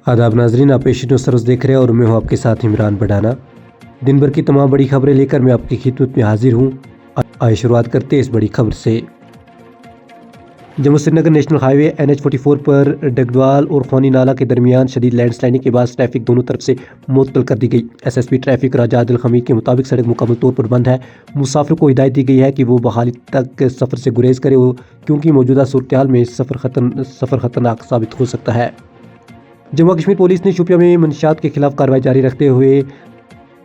आदाब नाजरीन, आप पेशी सर्विस देख रहे हैं और मैं हूं आपके साथ इमरान बढ़ाना। दिन भर की तमाम बड़ी खबरें लेकर मैं आपकी खिदमत में हाजिर हूं। आइए शुरुआत करते हैं इस बड़ी खबर से। Jammu Srinagar national highway NH-44 पर डगडवाल और खोनी नाला के दरमियान शदीद लैंडस्लाइडिंग के बाद ट्रैफिक दोनों तरफ से मुअत्तल कर दी गई। SSP ट्रैफिक राजा आदिल हमीद के मुताबिक सड़क मुकम्मल तौर पर बंद है। मुसाफिर को हिदायत दी गई है कि वो बहाली तक सफ़र से गुरेज करे क्योंकि मौजूदा सूरत हाल में सफ़र खतरनाक साबित हो सकता है। जम्मू कश्मीर पुलिस ने शोपियां में मंशियात के खिलाफ कार्रवाई जारी रखते हुए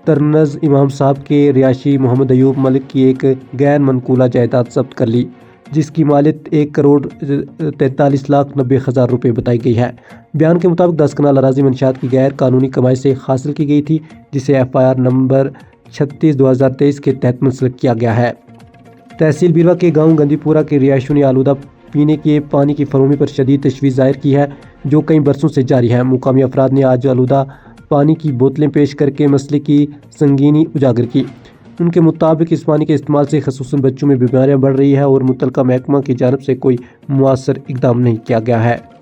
तरनज़ इमाम साहब के रिहायशी मोहम्मद अयूब मलिक की एक गैर मनकूला जायदाद जब्त कर ली, जिसकी मालियत 1,43,90,000 रुपये बताई गई है। बयान के मुताबिक 10 कनाल अराजी मंशियात की गैर कानूनी कमाई से हासिल की गई थी, जिसे FIR नंबर 36/2023 के तहत मुंसलिक किया गया है। तहसील बीरवा के गाँव गंदीपुरा के रिहायशियों ने आलूदा पीने के पानी की फरोहमी पर शदीद तशवीश जाहिर की है, जो कई बरसों से जारी है। मुकामी अफराद ने आज आलूदा पानी की बोतलें पेश करके मसले की संगीनी उजागर की। उनके मुताबिक इस पानी के इस्तेमाल से खसूसन बच्चों में बीमारियां बढ़ रही है और मुतलका महकमा की जानब से कोई मुअस्सर इकदाम नहीं किया गया है।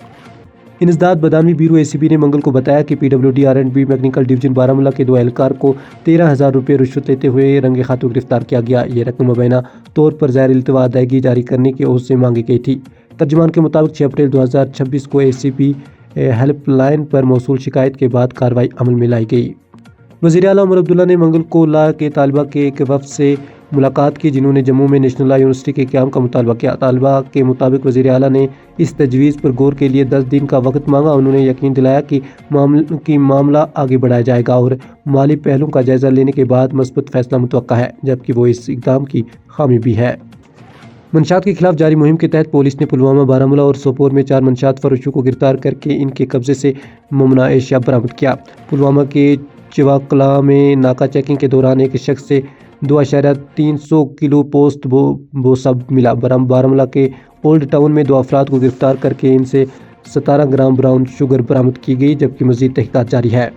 इंसदाद बदामी ब्यूरो ACP ने मंगल को बताया कि PWD R&B mechanical division Baramulla के 2 एहलकार को 13,000 रुपये रिश्वत लेते हुए रंगे हाथों गिरफ्तार किया गया। ये रकम मुबैना तौर पर ज़ाहिर इल्तवा अदायगी जारी करने की ओर से मांगी गई थी। तर्जुमान के मुताबिक 6 अप्रैल 2026 को ACP हेल्पलाइन पर मौसूल शिकायत के बाद कार्रवाई अमल में लाई गई। वज़ीर आला उमर अब्दुल्ला ने मंगल को ला के तालिबा के एक वफ़द से मुलाकात की, जिन्होंने जम्मू में नेशनल लॉ यूनिवर्सिटी के क़याम का मुतालबा किया। तालिबा के मुताबिक वज़ीर आला ने इस तजवीज़ पर गौर के लिए 10 दिन का वक्त मांगा। उन्होंने यकीन दिलाया कि मामला आगे बढ़ाया जाएगा और माली पहलुओं का जायज़ा लेने के बाद मस्बत फैसला मुतवक्का है, जबकि वो इस इक़दाम की खामी भी है। मंशियात के खिलाफ जारी मुहिम के तहत पुलिस ने पुलवामा, बारामूला और सोपोर में 4 मंशियात फरोशों को गिरफ्तार करके इनके कब्जे से ममनुआ एशिया बरामद किया। पुलवामा के चिवाकला में नाका चेकिंग के दौरान एक शख्स से 2.3 किलो पोस्ट बोसा मिला। बारामूला के ओल्ड टाउन में 2 अफराद को गिरफ्तार करके इनसे 17 ग्राम ब्राउन शुगर बरामद की गई, जबकि मज़ीद तहक़ीक़ात जारी है।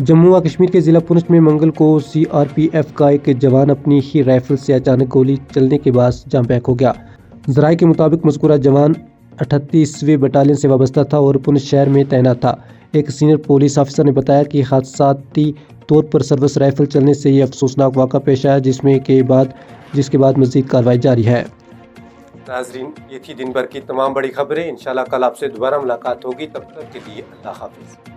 जम्मू व कश्मीर के ज़िला पुंछ में मंगल को CRPF का एक जवान अपनी ही राइफल से अचानक गोली चलने के बाद जाँ बहक हो गया। ज़राए के मुताबिक मज़कूरा जवान 38वीं बटालियन से वाबस्ता था और पुंछ शहर में तैनात था। एक सीनियर पुलिस ऑफिसर ने बताया कि हादसाती तौर पर सर्विस राइफल चलने से ये अफसोसनाक वाक़ा पेश आया, जिसके बाद मज़ीद कार्रवाई जारी है। नाज़रीन, ये थी दिन भर की तमाम बड़ी खबरें। इंशाल्लाह कल आपसे दोबारा मुलाकात होगी। तब तक के लिए अल्लाह हाफ़िज़।